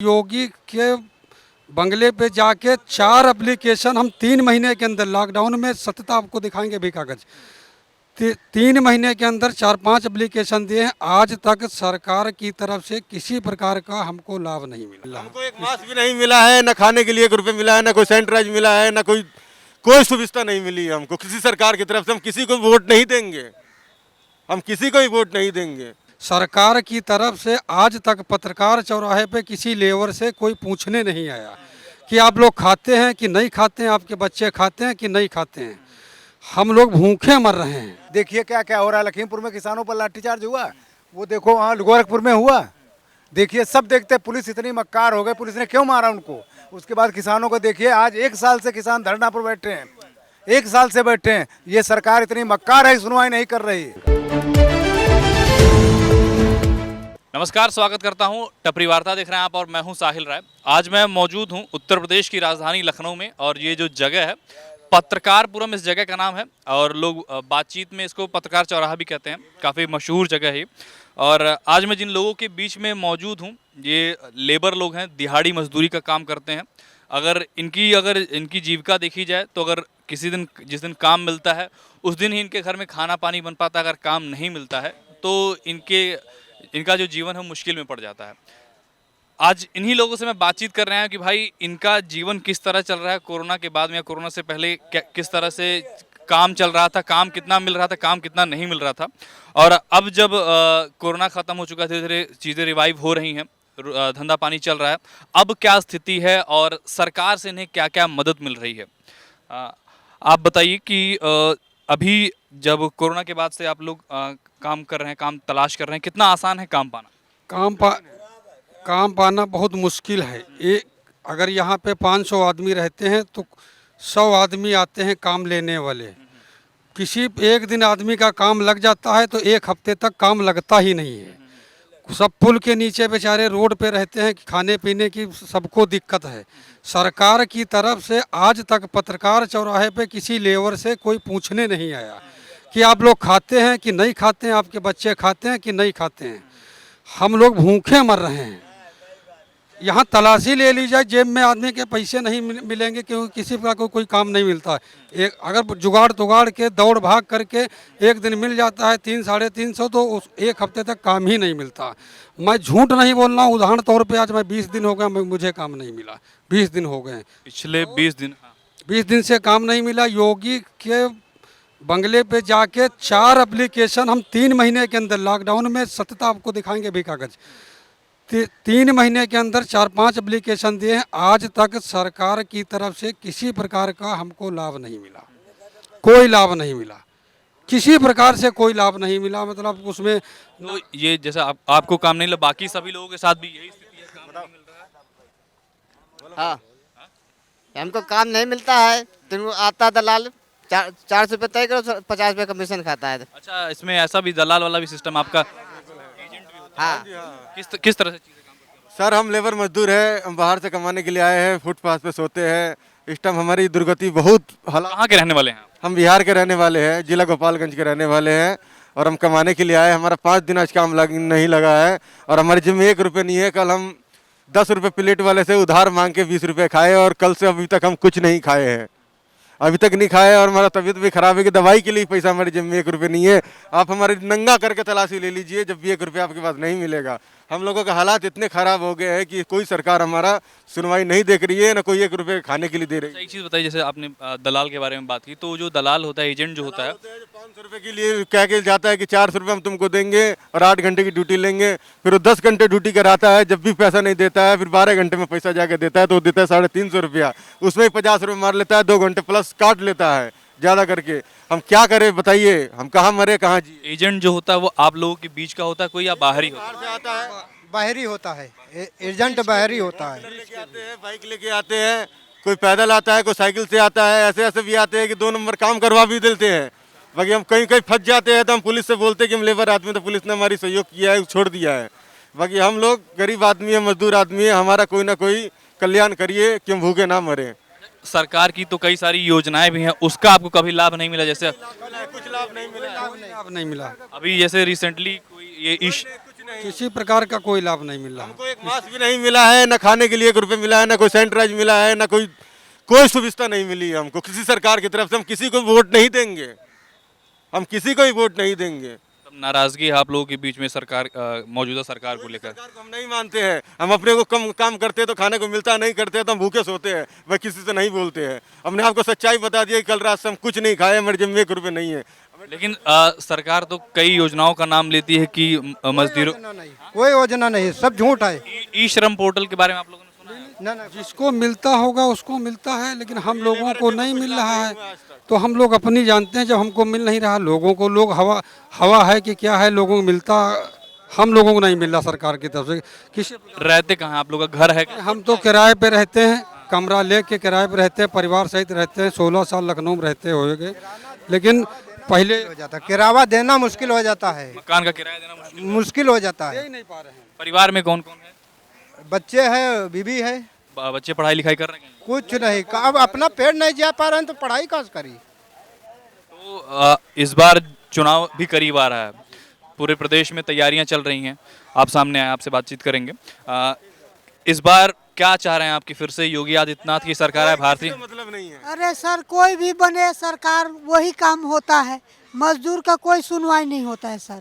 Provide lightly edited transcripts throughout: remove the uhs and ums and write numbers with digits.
योगी के बंगले पे जाके 4 एप्लीकेशन हम 3 महीने के अंदर, लॉकडाउन में सतत आपको दिखाएंगे भी कागज, 3 महीने के अंदर 4-5 एप्लीकेशन दिए हैं। आज तक सरकार की तरफ से किसी प्रकार का हमको लाभ नहीं मिला। हमको एक मास्क भी नहीं मिला है, न खाने के लिए 1 रुपये मिला है, न कोई सैनिटाइज मिला है, न कोई सुविधा नहीं मिली है हमको किसी सरकार की तरफ से। हम किसी को वोट नहीं देंगे, हम किसी को ही वोट नहीं देंगे। सरकार की तरफ से आज तक पत्रकार चौराहे पे किसी लेबर से कोई पूछने नहीं आया कि आप लोग खाते हैं कि नहीं खाते हैं, आपके बच्चे खाते हैं कि नहीं खाते हैं। हम लोग भूखे मर रहे हैं। देखिए क्या क्या हो रहा है। लखीमपुर में किसानों पर लाठीचार्ज हुआ, वो देखो वहाँ गोरखपुर में हुआ। देखिए सब देखते, पुलिस इतनी मक्कार हो गई, पुलिस ने क्यों मारा उनको। उसके बाद किसानों को देखिए, आज 1 साल से किसान धरना पर बैठे हैं, 1 साल से बैठे हैं। ये सरकार इतनी मक्कार है, सुनवाई नहीं कर रही। नमस्कार, स्वागत करता हूं। टपरी वार्ता देख रहे हैं आप और मैं हूं साहिल राय। आज मैं मौजूद हूं उत्तर प्रदेश की राजधानी लखनऊ में और ये जो जगह है पत्रकारपुरम इस जगह का नाम है और लोग बातचीत में इसको पत्रकार चौराहा भी कहते हैं। काफ़ी मशहूर जगह है और आज मैं जिन लोगों के बीच में मौजूद हूँ ये लेबर लोग हैं, दिहाड़ी मजदूरी का काम करते हैं। अगर इनकी जीविका देखी जाए तो अगर जिस दिन काम मिलता है उस दिन ही इनके घर में खाना पानी बन पाता है। अगर काम नहीं मिलता है तो इनका जो जीवन है मुश्किल में पड़ जाता है। आज इन्हीं लोगों से मैं बातचीत कर रहे हैं कि भाई इनका जीवन किस तरह चल रहा है, कोरोना के बाद में या कोरोना से पहले किस तरह से काम चल रहा था, काम कितना मिल रहा था, काम कितना नहीं मिल रहा था। और अब जब कोरोना ख़त्म हो चुका है, धीरे धीरे चीज़ें रिवाइव हो रही हैं, धंधा पानी चल रहा है, अब क्या स्थिति है और सरकार से इन्हें क्या क्या मदद मिल रही है। आप बताइए कि अभी जब कोरोना के बाद से आप लोग काम कर रहे हैं, काम तलाश कर रहे हैं, कितना आसान है काम पाना? काम पाना बहुत मुश्किल है। अगर यहाँ पे 500 आदमी रहते हैं तो 100 आदमी आते हैं काम लेने वाले। किसी एक दिन आदमी का काम लग जाता है तो 1 हफ्ते तक काम लगता ही नहीं है। सब पुल के नीचे बेचारे रोड पे रहते हैं, खाने पीने की सबको दिक्कत है। सरकार की तरफ से आज तक पत्रकार चौराहे पे किसी लेबर से कोई पूछने नहीं आया कि आप लोग खाते हैं कि नहीं खाते हैं, आपके बच्चे खाते हैं कि नहीं खाते हैं। हम लोग भूखे मर रहे हैं। यहाँ तलाशी ले ली जाए, जेब में आदमी के पैसे नहीं मिलेंगे क्योंकि किसी प्रकार को कोई काम नहीं मिलता। एक अगर जुगाड़ तुगाड़ के दौड़ भाग करके एक दिन मिल जाता है 300-350 तो उस 1 हफ्ते तक काम ही नहीं मिलता। मैं झूठ नहीं बोल रहा हूँ। उदाहरण तौर पे आज मैं 20 दिन हो गया मुझे काम नहीं मिला। 20 दिन हो गए, पिछले 20 दिन से काम नहीं मिला। योगी के बंगले पे जाके 4 एप्लीकेशन हम 3 महीने के अंदर, लॉकडाउन में सतत आपको दिखाएंगे भी कागज, 3 महीने के अंदर 4-5 एप्लीकेशन दिए हैं। आज तक सरकार की तरफ से किसी प्रकार का हमको लाभ नहीं मिला, कोई लाभ नहीं मिला, किसी प्रकार से कोई लाभ नहीं मिला। मतलब उसमें तो ये जैसा आपको काम नहीं लगा, बाकी सभी लोगों के साथ भी यही स्थिति है, काम नहीं मिल रहा है। हाँ, हमको काम नहीं मिलता है तो आता दलाल 400 रुपये तय करो, 50 रुपये कमीशन खाता है। अच्छा, इसमें ऐसा भी दलाल वाला भी सिस्टम आपका एजेंट भी होता है? हाँ। किस तरह से चीज़ें काम करते सर हम लेबर मजदूर हैं, हम बाहर से कमाने के लिए आए हैं, फुटपाथ पे सोते हैं। इस टाइम हमारी दुर्गति बहुत हैं? कहाँ के रहने वाले हैं आप? हम बिहार के रहने वाले हैं, जिला गोपालगंज के रहने वाले हैं और हम कमाने के लिए आए। हमारा 5 दिन आज काम नहीं लगा है और हमारे जिम में 1 रुपये नहीं है। कल हम 10 रुपये प्लेट वाले से उधार मांग के 20 रुपये खाए और कल से अभी तक हम कुछ नहीं खाए हैं, अभी तक नहीं खाए और हमारा तबीयत भी खराब है कि दवाई के लिए पैसा हमारे जेब में 1 रुपये नहीं है। आप हमारे नंगा करके तलाशी ले लीजिए, जब भी 1 रुपया आपके पास नहीं मिलेगा। हम लोगों के हालात इतने ख़राब हो गए हैं कि कोई सरकार हमारा सुनवाई नहीं देख रही है, ना कोई 1 रुपये खाने के लिए दे रही है। एक चीज़ बताइए, जैसे आपने दलाल के बारे में बात की, तो जो दलाल होता है, एजेंट जो होता है, 500 रुपये के लिए कह के जाता है कि 400 रुपये हम तुमको देंगे और 8 घंटे की ड्यूटी लेंगे। फिर वो 10 घंटे ड्यूटी कराता है, जब भी पैसा नहीं देता है, फिर 12 घंटे में पैसा जाके देता है तो वो देता है 350 रुपया। उसमें 50 रुपये मार लेता है, 2 घंटे प्लस काट लेता है ज़्यादा करके। हम क्या करें बताइए, हम कहाँ मरे कहाँ जी। एजेंट जो होता है वो आप लोगों के बीच का होता है कोई या बाहरी होता है? बाहर से आता है, बाहरी होता है, एजेंट बाहरी होता है। लेके आते हैं, बाइक लेके आते हैं, कोई पैदल आता है, कोई साइकिल से आता है। ऐसे ऐसे भी आते हैं कि 2 नंबर काम करवा भी देते हैं। बाकी हम कहीं कहीं फंस जाते हैं तो हम पुलिस से बोलते हैं कि हम लेबर आदमी, तो पुलिस ने हमारी सहयोग किया है, छोड़ दिया है। बाकी हम लोग गरीब आदमी है, मजदूर आदमी है, हमारा कोई ना कोई कल्याण करिए कि हम भूखे ना मरे। सरकार की तो कई सारी योजनाएं भी हैं, उसका आपको कभी लाभ नहीं मिला? जैसे कुछ लाभ नहीं मिला, लाभ नहीं मिला। अभी जैसे रिसेंटली कोई ये किसी प्रकार का कोई लाभ नहीं मिल रहा। हमको एक मास्क भी नहीं मिला है, न खाने के लिए 1 रुपये मिला है, न कोई सैनिटाइज मिला है, न कोई सुविधा नहीं मिली है हमको किसी सरकार की तरफ से। हम किसी को वोट नहीं देंगे, हम किसी को भी वोट नहीं देंगे। तब नाराजगी है आप लोगों के बीच में सरकार मौजूदा सरकार को लेकर? सरकार को हम नहीं मानते हैं। हम अपने को कम काम करते हैं तो खाने को मिलता नहीं, करते हैं तो हम भूखे सोते हैं, वह किसी से नहीं बोलते हैं। हमने आपको सच्चाई बता दी, कल रात से हम कुछ नहीं खाए, हमारे जेब में 1 रुपये नहीं है। लेकिन सरकार तो कई योजनाओं का नाम लेती है कि मजदूरों कोई योजना नहीं, सब झूठ है। ई श्रम पोर्टल के बारे में आप लोगों ने सुना है? ना ना, जिसको मिलता होगा उसको मिलता है, लेकिन हम लोगों को नहीं मिल रहा है। तो हम लोग अपनी जानते हैं, जब हमको मिल नहीं रहा, लोगों को लोग हवा है कि क्या है, लोगों को मिलता, हम लोगों को नहीं मिल रहा सरकार की तरफ से किसी। रहते कहाँ हैं आप लोग का घर है? हम तो किराए पे रहते हैं, कमरा ले के किराए पे रहते हैं, परिवार सहित रहते हैं। 16 साल लखनऊ में रहते होंगे, लेकिन पहले हो जाता है, किराया देना मुश्किल हो जाता है, मकान का किराया देना मुश्किल हो जाता है। नहीं पा रहे हैं। परिवार में कौन कौन है? बच्चे हैं, बीवी है, बच्चे पढ़ाई लिखाई कर रहे हैं? कुछ नहीं। अब अपना पेट नहीं जा पा रहे हैं तो पढ़ाई कहाँ से करी। तो इस बार चुनाव भी करीब आ रहा है, पूरे प्रदेश में तैयारियां चल रही हैं। आप सामने आए, आपसे बातचीत करेंगे। इस बार क्या चाह रहे हैं आपकी फिर से योगी आदित्यनाथ की सरकार है भारतीय? मतलब नहीं है। अरे सर, कोई भी बने सरकार वही काम होता है, मजदूर का कोई सुनवाई नहीं होता है सर।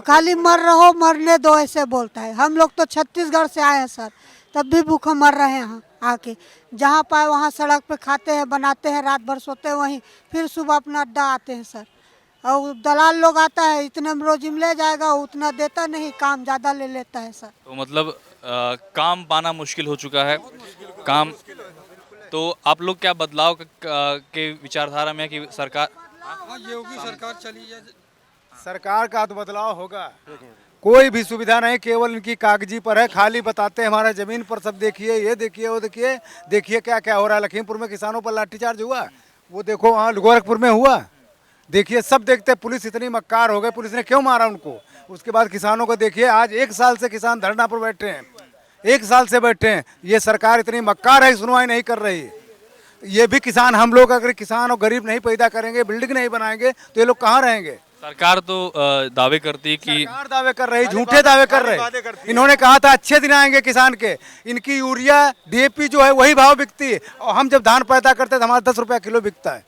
खाली मर रहो, मरने दो, ऐसे बोलता है। हम लोग तो छत्तीसगढ़ से आए हैं सर, तब भी भूखे मर रहे हैं आके। जहाँ पाए वहाँ सड़क पे खाते हैं, बनाते हैं, रात भर सोते हैं वहीं, फिर सुबह अपना अड्डा आते हैं सर। और दलाल लोग आता है, इतने में रोजिम ले जाएगा, उतना देता नहीं, काम ज़्यादा ले लेता है सर। तो मतलब काम पाना मुश्किल हो चुका है काम। तो आप लोग क्या बदलाव के विचारधारा में कि सरकार योगी सरकार चली जाए, सरकार का तो बदलाव होगा। कोई भी सुविधा नहीं, केवल इनकी कागजी पर है। खाली बताते हैं हमारा जमीन पर सब देखिए, ये देखिए, वो देखिए। देखिए क्या क्या हो रहा है। लखीमपुर में किसानों पर लाठीचार्ज हुआ, वो देखो वहाँ गोरखपुर में हुआ। देखिए सब देखते, पुलिस इतनी मक्कार हो गई, पुलिस ने क्यों मारा उनको। उसके बाद किसानों को देखिए, आज 1 साल से किसान धरना पर बैठे हैं, 1 साल से बैठे हैं। ये सरकार इतनी मक्कार है, सुनवाई नहीं कर रही। ये भी किसान, हम लोग अगर किसान और गरीब नहीं पैदा करेंगे, बिल्डिंग नहीं बनाएंगे, तो ये लोग कहाँ रहेंगे। सरकार तो दावे करती है कि सरकार दावे कर रही, झूठे दावे कर रहे। इन्होंने कहा था अच्छे दिन आएंगे किसान के। इनकी यूरिया डीएपी जो है वही भाव बिकती है, और हम जब धान पैदा करते हैं तो हमारा 10 रुपया किलो बिकता है।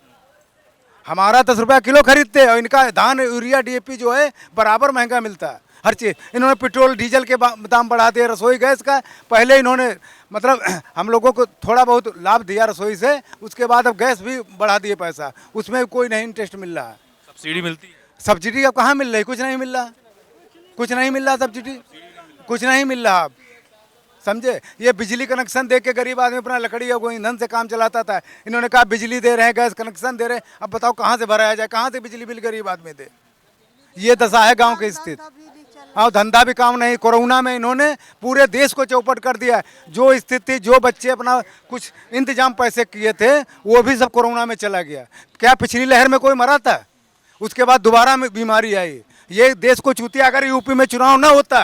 हमारा 10 रुपया किलो खरीदते हैं, और इनका धान यूरिया डीएपी जो है बराबर महंगा मिलता है हर चीज़। इन्होंने पेट्रोल डीजल के दाम बढ़ा दिए, रसोई गैस का पहले इन्होंने मतलब हम लोगों को थोड़ा बहुत लाभ दिया रसोई से, उसके बाद अब गैस भी बढ़ा दिए पैसा, उसमें कोई नहीं इंटरेस्ट मिल रहा है। सब्सिडी मिलती है? सब्सिडी अब कहाँ मिल रही, कुछ नहीं मिल रहा, कुछ नहीं मिल रहा सब्सिडी, कुछ नहीं मिल रहा। आप समझे, ये बिजली कनेक्शन दे के गरीब आदमी अपना लकड़ी या कोई ईंधन से काम चलाता था। इन्होंने कहा बिजली दे रहे हैं, गैस कनेक्शन दे रहे हैं, अब बताओ कहाँ से भराया जाए, कहाँ से बिजली बिल गरीब आदमी दे। ये दशा है गांव की स्थिति। और धंधा भी काम नहीं। कोरोना में इन्होंने पूरे देश को चौपट कर दिया। जो स्थिति, जो बच्चे अपना कुछ इंतजाम पैसे किए थे, वो भी सब कोरोना में चला गया। क्या पिछली लहर में कोई मरा था? उसके बाद दोबारा में बीमारी आई। ये देश को चूतिया। अगर यूपी में चुनाव ना होता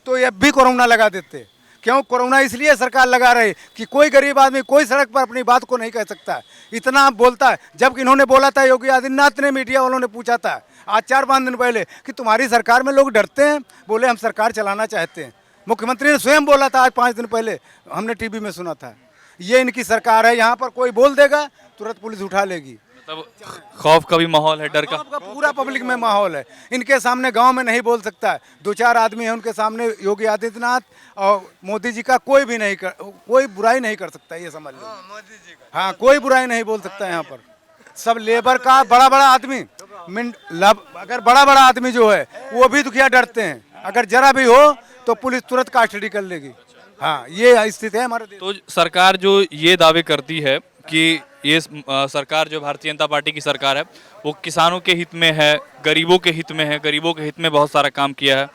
तो ये भी कोरोना लगा देते। क्यों कोरोना इसलिए सरकार लगा रही कि कोई गरीब आदमी कोई सड़क पर अपनी बात को नहीं कह सकता, इतना बोलता है। जब इन्होंने बोला था, योगी आदित्यनाथ ने, मीडिया वालों ने पूछा था आज 4-5 दिन पहले कि तुम्हारी सरकार में लोग डरते हैं, बोले हम सरकार चलाना चाहते हैं। मुख्यमंत्री ने स्वयं बोला था आज 5 दिन पहले, हमने टीवी में सुना था। ये इनकी सरकार है, यहाँ पर कोई बोल देगा तुरंत पुलिस उठा लेगी। मतलब खौफ का भी माहौल है, डर का पूरा पब्लिक में माहौल है। इनके सामने गांव में नहीं बोल सकता है। 2-4 आदमी हैं उनके सामने, योगी आदित्यनाथ और मोदी जी का कोई बुराई नहीं कर सकता, ये समझ लो। हाँ, कोई बुराई नहीं बोल सकता है यहाँ पर। सब लेबर का बड़ा बड़ा आदमी, अगर बड़ा बड़ा आदमी जो है वो भी दुखिया डरते हैं। अगर जरा भी हो तो पुलिस तुरंत कस्टडी कर लेगी। हाँ, ये स्थिति है हमारे देश। तो सरकार जो ये दावे करती है कि ये सरकार जो भारतीय जनता पार्टी की सरकार है वो किसानों के हित में है, गरीबों के हित में है, गरीबों के हित में बहुत सारा काम किया है।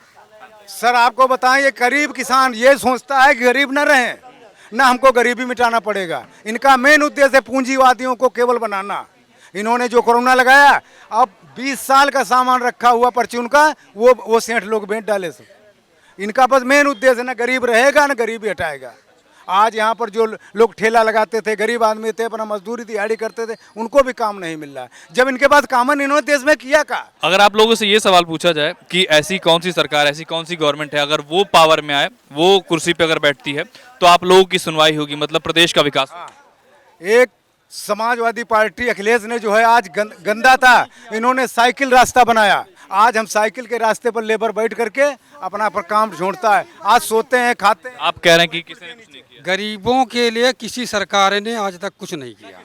सर आपको बताएं, ये गरीब किसान ये सोचता है कि गरीब न रहें, ना हमको गरीबी मिटाना पड़ेगा। इनका मेन उद्देश्य है पूंजीवादियों को केवल बनाना। इन्होंने जो कोरोना लगाया, अब 20 साल का सामान रखा हुआ परचून का, वो सेठ लोग बेच डाले सब। इनका बस मेन उद्देश्य है, ना गरीब रहेगा ना गरीबी हटाएगा। आज यहाँ पर जो लोग ठेला लगाते थे, गरीब आदमी थे, अपना मजदूरी दिहाड़ी करते थे, उनको भी काम नहीं मिल रहा है। जब इनके पास काम है, इन्होंने देश में किया का। अगर आप लोगों से ये सवाल पूछा जाए कि ऐसी कौन सी सरकार, ऐसी कौन सी गवर्नमेंट है, अगर वो पावर में आए, वो कुर्सी पे अगर बैठती है, तो आप लोगों की सुनवाई होगी, मतलब प्रदेश का विकास होगा। एक समाजवादी पार्टी अखिलेश ने जो है आज गंदा था, इन्होंने साइकिल रास्ता बनाया। आज हम साइकिल के रास्ते पर लेबर बैठ करके अपना पर काम ढूंढता है। आज सोते हैं, खाते हैं। आप कह रहे हैं कि किसी ने कुछ नहीं किया। गरीबों के लिए किसी सरकार ने आज तक कुछ नहीं किया,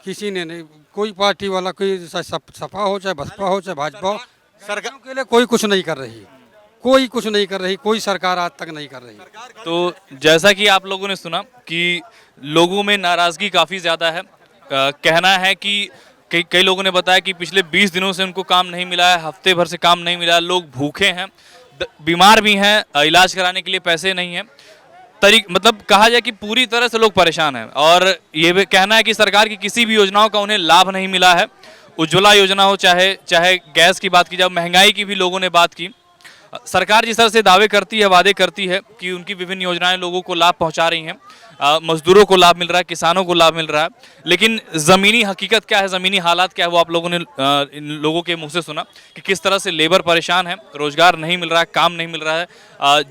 किसी ने नहीं। कोई पार्टी वाला, कोई सपा हो चाहे बसपा हो चाहे भाजपा हो, सरकारों के लिए कोई कुछ नहीं कर रही, कोई कुछ नहीं कर रही, कोई सरकार आज तक नहीं कर रही। तो जैसा कि आप लोगों ने सुना कि लोगों में नाराजगी काफ़ी ज़्यादा है। कहना है कि कई लोगों ने बताया कि पिछले 20 दिनों से उनको काम नहीं मिला है, हफ्ते भर से काम नहीं मिला है, लोग भूखे हैं, बीमार भी हैं, इलाज कराने के लिए पैसे नहीं हैं। मतलब कहा जाए कि पूरी तरह से लोग परेशान हैं। और ये भी कहना है कि सरकार की किसी भी योजनाओं का उन्हें लाभ नहीं मिला है। उज्ज्वला योजना हो, चाहे गैस की बात की जाए, महंगाई की भी लोगों ने बात की। सरकार जिस तरह से दावे करती है, वादे करती है कि उनकी विभिन्न योजनाएं लोगों को लाभ पहुंचा रही हैं, मजदूरों को लाभ मिल रहा है, किसानों को लाभ मिल रहा है, लेकिन ज़मीनी हकीकत क्या है, ज़मीनी हालात क्या है, वो आप लोगों ने इन लोगों के मुंह से सुना कि किस तरह से लेबर परेशान है, रोजगार नहीं मिल रहा है, काम नहीं मिल रहा है,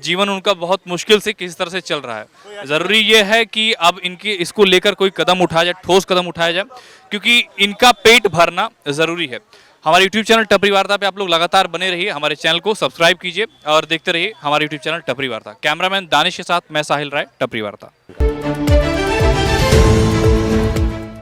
जीवन उनका बहुत मुश्किल से किस तरह से चल रहा है। ज़रूरी ये है कि अब इनके इसको लेकर कोई कदम उठाया जाए, ठोस कदम उठाया जाए, क्योंकि इनका पेट भरना ज़रूरी है। हमारे YouTube चैनल टपरी वार्ता पे आप लोग लगातार बने रहिए, हमारे चैनल को सब्सक्राइब कीजिए और देखते रहिए हमारे YouTube चैनल टपरी वार्ता। कैमरामैन दानिश के साथ मैं साहिल राय, टपरी वार्ता।